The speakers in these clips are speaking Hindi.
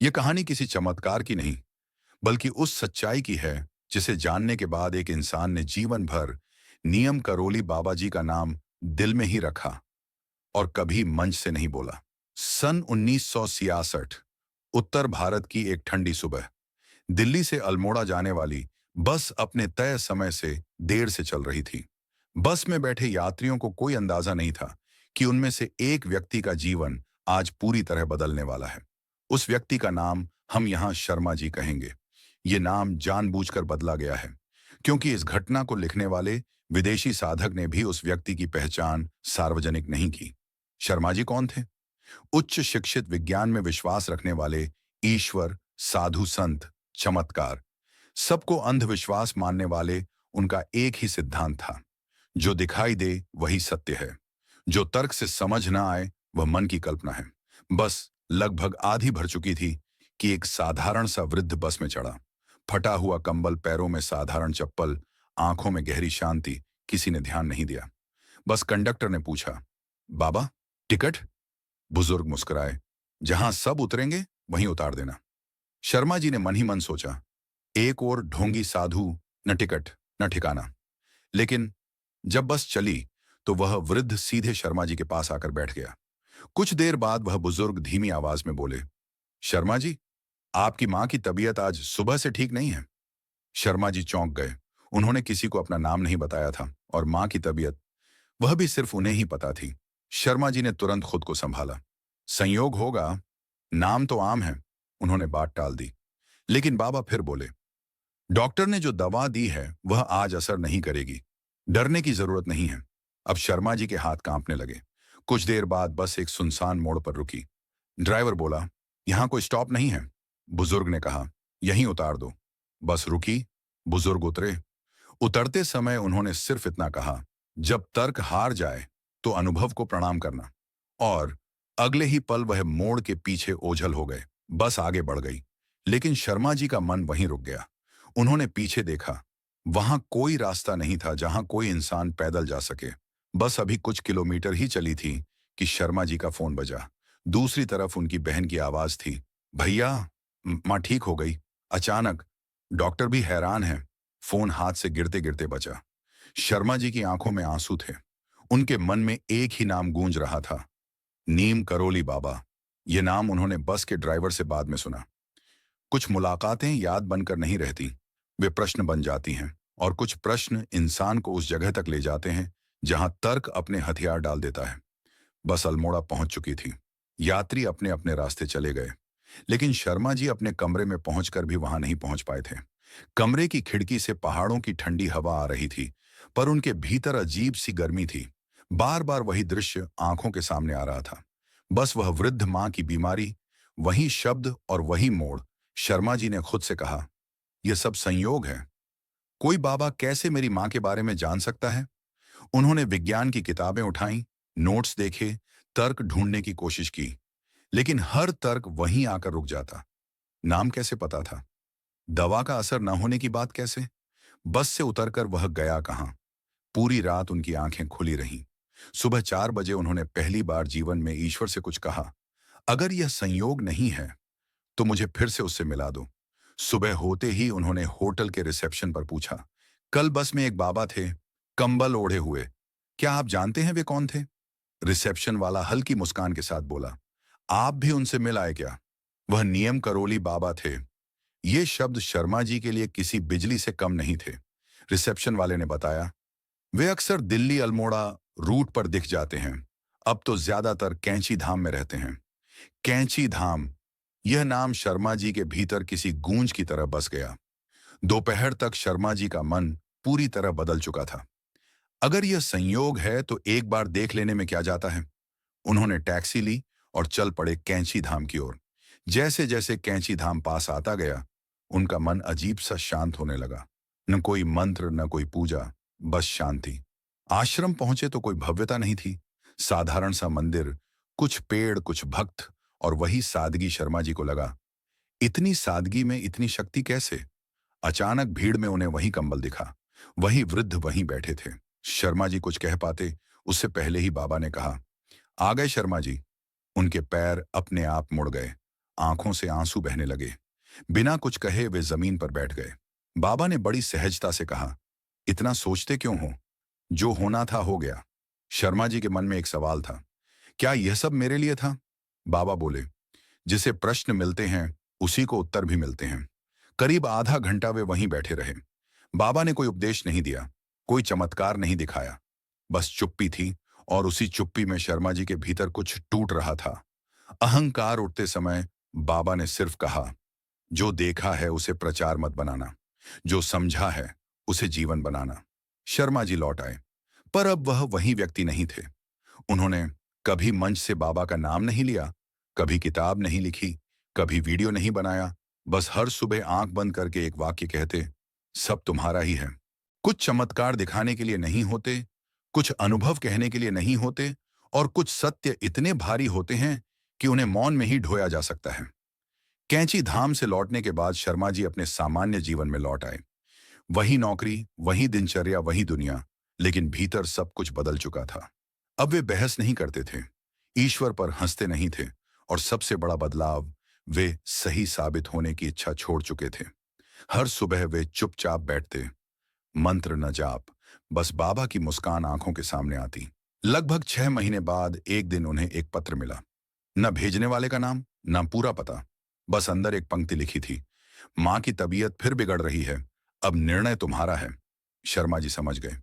यह कहानी किसी चमत्कार की नहीं, बल्कि उस सच्चाई की है जिसे जानने के बाद एक इंसान ने जीवन भर नियम करोली बाबा जी का नाम दिल में ही रखा और कभी मंच से नहीं बोला। सन 1966, उत्तर भारत की एक ठंडी सुबह, दिल्ली से अल्मोड़ा जाने वाली बस अपने तय समय से देर से चल रही थी। बस में बैठे यात्रियों को कोई अंदाजा नहीं था कि उनमें से एक व्यक्ति का जीवन आज पूरी तरह बदलने वाला है। उस व्यक्ति का नाम हम यहाँ शर्मा जी कहेंगे। ये नाम जानबूझकर बदला गया है, क्योंकि इस घटना को लिखने वाले विदेशी साधक ने भी उस व्यक्ति की पहचान सार्वजनिक नहीं की। शर्मा जी कौन थे? उच्च शिक्षित, विज्ञान में विश्वास रखने वाले, ईश्वर, साधु संत, चमत्कार, सबको अंधविश्वास मानने वाले। उनका एक ही सिद्धांत था, जो दिखाई दे वही सत्य है, जो तर्क से समझ ना आए वह मन की कल्पना है। बस लगभग आधी भर चुकी थी कि एक साधारण सा वृद्ध बस में चढ़ा। फटा हुआ कंबल, पैरों में साधारण चप्पल, आंखों में गहरी शांति। किसी ने ध्यान नहीं दिया। बस कंडक्टर ने पूछा, बाबा, टिकट? बुजुर्ग मुस्कुराए, जहां सब उतरेंगे वहीं उतार देना। शर्मा जी ने मन ही मन सोचा, एक और ढोंगी साधु, न टिकट न ठिकाना। लेकिन जब बस चली तो वह वृद्ध सीधे शर्मा जी के पास आकर बैठ गया। कुछ देर बाद वह बुजुर्ग धीमी आवाज में बोले, शर्मा जी, आपकी मां की तबीयत आज सुबह से ठीक नहीं है। शर्मा जी चौंक गए। उन्होंने किसी को अपना नाम नहीं बताया था और मां की तबीयत, वह भी सिर्फ उन्हें ही पता थी। शर्मा जी ने तुरंत खुद को संभाला। संयोग होगा, नाम तो आम है, उन्होंने बात टाल दी। लेकिन बाबा फिर बोले, डॉक्टर ने जो दवा दी है वह आज असर नहीं करेगी। डरने की जरूरत नहीं है। अब शर्मा जी के हाथ कांपने लगे। कुछ देर बाद बस एक सुनसान मोड़ पर रुकी। ड्राइवर बोला, यहां कोई स्टॉप नहीं है। बुजुर्ग ने कहा, यहीं उतार दो। बस रुकी, बुजुर्ग उतरे। उतरते समय उन्होंने सिर्फ इतना कहा, जब तर्क हार जाए तो अनुभव को प्रणाम करना। और अगले ही पल वह मोड़ के पीछे ओझल हो गए। बस आगे बढ़ गई, लेकिन शर्मा जी का मन वहीं रुक गया। उन्होंने पीछे देखा। वहां कोई रास्ता नहीं था जहां कोई इंसान पैदल जा सके। बस अभी कुछ किलोमीटर ही चली थी कि शर्मा जी का फोन बजा। दूसरी तरफ उनकी बहन की आवाज थी, भैया, मां ठीक हो गई। अचानक डॉक्टर भी हैरान है। फोन हाथ से गिरते गिरते बचा। शर्मा जी की आंखों में आंसू थे। उनके मन में एक ही नाम गूंज रहा था, नीम करोली बाबा। ये नाम उन्होंने बस के ड्राइवर से बाद में सुना। कुछ मुलाकातें याद बनकर नहीं रहती, वे प्रश्न बन जाती हैं। और कुछ प्रश्न इंसान को उस जगह तक ले जाते हैं जहां तर्क अपने हथियार डाल देता है। बस अल्मोड़ा पहुंच चुकी थी। यात्री अपने अपने रास्ते चले गए, लेकिन शर्मा जी अपने कमरे में पहुंचकर भी वहां नहीं पहुंच पाए थे। कमरे की खिड़की से पहाड़ों की ठंडी हवा आ रही थी, पर उनके भीतर अजीब सी गर्मी थी। बार बार वही दृश्य आंखों के सामने आ रहा था। बस वह वृद्ध मां की बीमारी, वही शब्द और वही मोड़। शर्मा जी ने खुद से कहा, यह सब संयोग है। कोई बाबा कैसे मेरी मां के बारे में जान सकता है? उन्होंने विज्ञान की किताबें उठाई, नोट्स देखे, तर्क ढूंढने की कोशिश की, लेकिन हर तर्क वहीं आकर रुक जाता। नाम कैसे पता था? दवा का असर न होने की बात कैसे? बस से उतरकर वह गया कहां? पूरी रात उनकी आंखें खुली रहीं। सुबह 4 बजे उन्होंने पहली बार जीवन में ईश्वर से कुछ कहा, अगर यह संयोग नहीं है तो मुझे फिर से उससे मिला दो। सुबह होते ही उन्होंने होटल के रिसेप्शन पर पूछा, कल बस में एक बाबा थे, कंबल ओढ़े हुए, क्या आप जानते हैं वे कौन थे? रिसेप्शन वाला हल्की मुस्कान के साथ बोला, आप भी उनसे मिल आए क्या? वह नियम करोली बाबा थे। ये शब्द शर्मा जी के लिए किसी बिजली से कम नहीं थे। रिसेप्शन वाले ने बताया, वे अक्सर दिल्ली अल्मोड़ा रूट पर दिख जाते हैं। अब तो ज्यादातर कैंची धाम में रहते हैं। कैंची धाम, यह नाम शर्मा जी के भीतर किसी गूंज की तरह बस गया। दोपहर तक शर्मा जी का मन पूरी तरह बदल चुका था। अगर यह संयोग है तो एक बार देख लेने में क्या जाता है। उन्होंने टैक्सी ली और चल पड़े कैंची धाम की ओर। जैसे जैसे कैंची धाम पास आता गया, उनका मन अजीब सा शांत होने लगा। न कोई मंत्र, न कोई पूजा, बस शांति। आश्रम पहुंचे तो कोई भव्यता नहीं थी। साधारण सा मंदिर, कुछ पेड़, कुछ भक्त और वही सादगी। शर्मा जी को लगा, इतनी सादगी में इतनी शक्ति कैसे? अचानक भीड़ में उन्हें वही कंबल दिखा। वही वृद्ध वहीं बैठे थे। शर्मा जी कुछ कह पाते उससे पहले ही बाबा ने कहा, आ गए शर्मा जी। उनके पैर अपने आप मुड़ गए। आंखों से आंसू बहने लगे। बिना कुछ कहे वे जमीन पर बैठ गए। बाबा ने बड़ी सहजता से कहा, इतना सोचते क्यों हो? जो होना था हो गया। शर्मा जी के मन में एक सवाल था, क्या यह सब मेरे लिए था? बाबा बोले, जिसे प्रश्न मिलते हैं उसी को उत्तर भी मिलते हैं। करीब आधा घंटा वे वहीं बैठे रहे। बाबा ने कोई उपदेश नहीं दिया, कोई चमत्कार नहीं दिखाया, बस चुप्पी थी। और उसी चुप्पी में शर्मा जी के भीतर कुछ टूट रहा था। अहंकार उठते समय बाबा ने सिर्फ कहा, जो देखा है उसे प्रचार मत बनाना, जो समझा है उसे जीवन बनाना। शर्मा जी लौट आए, पर अब वह वही व्यक्ति नहीं थे। उन्होंने कभी मंच से बाबा का नाम नहीं लिया, कभी किताब नहीं लिखी, कभी वीडियो नहीं बनाया। बस हर सुबह आंख बंद करके एक वाक्य कहते, सब तुम्हारा ही है। कुछ चमत्कार दिखाने के लिए नहीं होते, कुछ अनुभव कहने के लिए नहीं होते, और कुछ सत्य इतने भारी होते हैं कि उन्हें मौन में ही ढोया जा सकता है। कैंची धाम से लौटने के बाद शर्मा जी अपने सामान्य जीवन में लौट आए। वही नौकरी, वही दिनचर्या, वही दुनिया, लेकिन भीतर सब कुछ बदल चुका था। अब वे बहस नहीं करते थे, ईश्वर पर हंसते नहीं थे, और सबसे बड़ा बदलाव, वे सही साबित होने की इच्छा छोड़ चुके थे। हर सुबह वे चुपचाप बैठते, मंत्र न जाप, बस बाबा की मुस्कान आंखों के सामने आती। लगभग 6 महीने बाद एक दिन उन्हें एक पत्र मिला। न भेजने वाले का नाम, न पूरा पता, बस अंदर एक पंक्ति लिखी थी, मां की तबीयत फिर बिगड़ रही है, अब निर्णय तुम्हारा है। शर्मा जी समझ गए,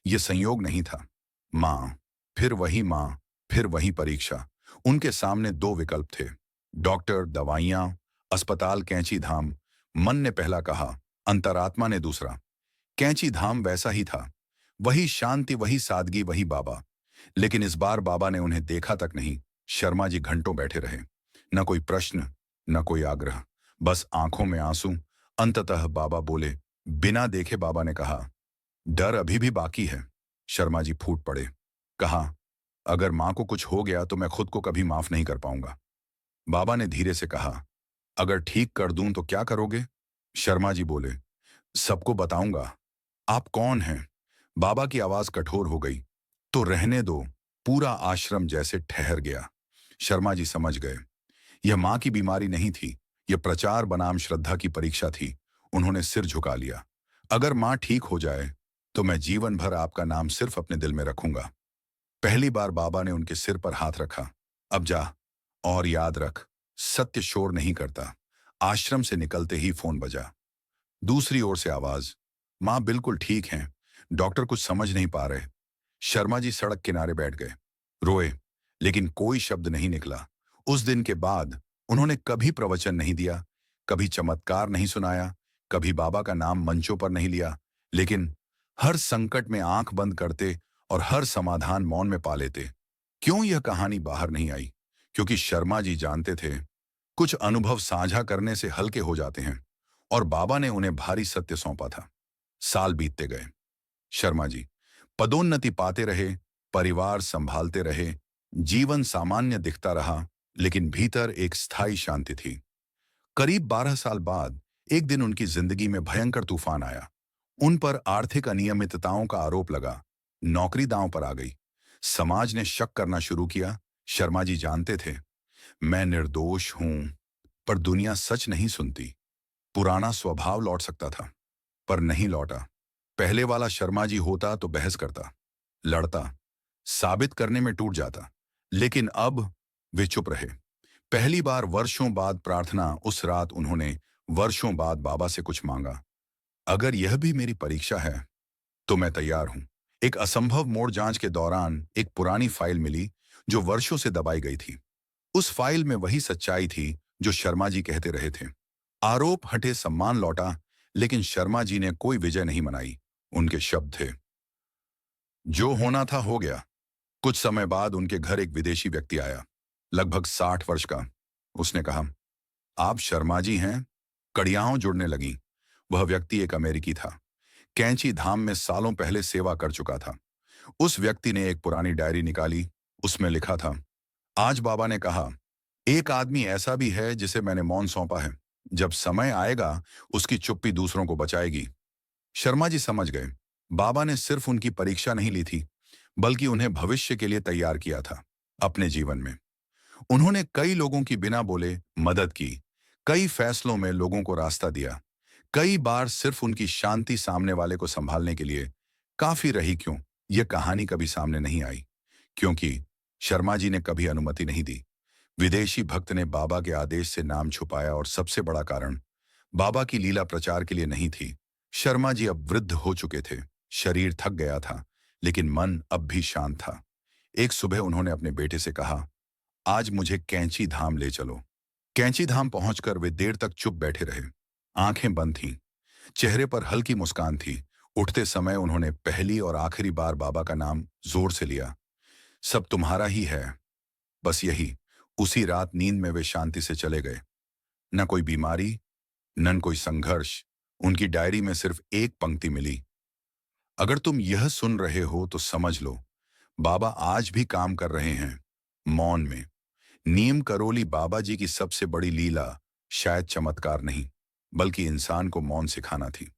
यह संयोग नहीं था। मां, फिर वही परीक्षा। उनके सामने दो विकल्प थे, डॉक्टर, दवाइयां, अस्पताल, कैंची धाम। मन ने पहला कहा, अंतरात्मा ने दूसरा। कैंची धाम वैसा ही था, वही शांति, वही सादगी, वही बाबा। लेकिन इस बार बाबा ने उन्हें देखा तक नहीं। शर्मा जी घंटों बैठे रहे, न कोई प्रश्न, न कोई आग्रह, बस आंखों में आंसू। अंततः बाबा बोले, बिना देखे बाबा ने कहा, डर अभी भी बाकी है। शर्मा जी फूट पड़े। कहा, अगर मां को कुछ हो गया तो मैं खुद को कभी माफ नहीं कर पाऊंगा। बाबा ने धीरे से कहा, अगर ठीक कर दूं तो क्या करोगे? शर्मा जी बोले, सबको बताऊंगा। आप कौन हैं? बाबा की आवाज कठोर हो गई। तो रहने दो। पूरा आश्रम जैसे ठहर गया। शर्मा जी समझ गए, यह मां की बीमारी नहीं थी, यह प्रचार बनाम श्रद्धा की परीक्षा थी। उन्होंने सिर झुका लिया। अगर मां ठीक हो जाए तो मैं जीवन भर आपका नाम सिर्फ अपने दिल में रखूंगा। पहली बार बाबा ने उनके सिर पर हाथ रखा। अब जा, और याद रख, सत्य शोर नहीं करता। आश्रम से निकलते ही फोन बजा। दूसरी ओर से आवाज, मां बिल्कुल ठीक हैं, डॉक्टर कुछ समझ नहीं पा रहे। शर्मा जी सड़क किनारे बैठ गए, रोए, लेकिन कोई शब्द नहीं निकला। उस दिन के बाद उन्होंने कभी प्रवचन नहीं दिया, कभी चमत्कार नहीं सुनाया, कभी बाबा का नाम मंचों पर नहीं लिया, लेकिन हर संकट में आंख बंद करते और हर समाधान मौन में पा लेते। क्यों यह कहानी बाहर नहीं आई? क्योंकि शर्मा जी जानते थे, कुछ अनुभव साझा करने से हल्के हो जाते हैं, और बाबा ने उन्हें भारी सत्य सौंपा था। साल बीतते गए। शर्मा जी पदोन्नति पाते रहे, परिवार संभालते रहे, जीवन सामान्य दिखता रहा, लेकिन भीतर एक स्थायी शांति थी। करीब 12 साल बाद एक दिन उनकी जिंदगी में भयंकर तूफान आया। उन पर आर्थिक अनियमितताओं का आरोप लगा, नौकरी दांव पर आ गई, समाज ने शक करना शुरू किया। शर्मा जी जानते थे, मैं निर्दोष हूं, पर दुनिया सच नहीं सुनती। पुराना स्वभाव लौट सकता था, पर नहीं लौटा। पहले वाला शर्मा जी होता तो बहस करता, लड़ता, साबित करने में टूट जाता, लेकिन अब वे चुप रहे। पहली बार वर्षों बाद प्रार्थना, उस रात उन्होंने वर्षों बाद बाबा से कुछ मांगा, अगर यह भी मेरी परीक्षा है तो मैं तैयार हूं। एक असंभव मोड़ जांच के दौरान एक पुरानी फाइल मिली जो वर्षों से दबाई गई थी। उस फाइल में वही सच्चाई थी जो शर्मा जी कहते रहे थे। आरोप हटे, सम्मान लौटा, लेकिन शर्मा जी ने कोई विजय नहीं मनाई। उनके शब्द थे, जो होना था हो गया। कुछ समय बाद उनके घर एक विदेशी व्यक्ति आया, लगभग 60 वर्ष का। उसने कहा, आप शर्मा जी हैं? कड़ियाओं जुड़ने लगी। वह व्यक्ति एक अमेरिकी था, कैंची धाम में सालों पहले सेवा कर चुका था। उस व्यक्ति ने एक पुरानी डायरी निकाली, उसमें लिखा था, आज बाबा ने कहा, एक आदमी ऐसा भी है जिसे मैंने मौन सौंपा है, जब समय आएगा उसकी चुप्पी दूसरों को बचाएगी। शर्मा जी समझ गए, बाबा ने सिर्फ उनकी परीक्षा नहीं ली थी, बल्कि उन्हें भविष्य के लिए तैयार किया था। अपने जीवन में उन्होंने कई लोगों की बिना बोले मदद की, कई फैसलों में लोगों को रास्ता दिया, कई बार सिर्फ उनकी शांति सामने वाले को संभालने के लिए काफी रही। क्यों यह कहानी कभी सामने नहीं आई? क्योंकि शर्मा जी ने कभी अनुमति नहीं दी। विदेशी भक्त ने बाबा के आदेश से नाम छुपाया, और सबसे बड़ा कारण बाबा की लीला प्रचार के लिए नहीं थी। शर्मा जी अब वृद्ध हो चुके थे, शरीर थक गया था, लेकिन मन अब भी शांत था। एक सुबह उन्होंने अपने बेटे से कहा, आज मुझे कैंची धाम ले चलो। कैंची धाम पहुंचकर वे देर तक चुप बैठे रहे। आंखें बंद थीं, चेहरे पर हल्की मुस्कान थी। उठते समय उन्होंने पहली और आखिरी बार बाबा का नाम जोर से लिया। सब तुम्हारा ही है, बस यही। उसी रात नींद में वे शांति से चले गए। न कोई बीमारी, न कोई संघर्ष। उनकी डायरी में सिर्फ एक पंक्ति मिली, अगर तुम यह सुन रहे हो तो समझ लो, बाबा आज भी काम कर रहे हैं, मौन में। नीम करोली बाबा जी की सबसे बड़ी लीला शायद चमत्कार नहीं, बल्कि इंसान को मौन सिखाना थी।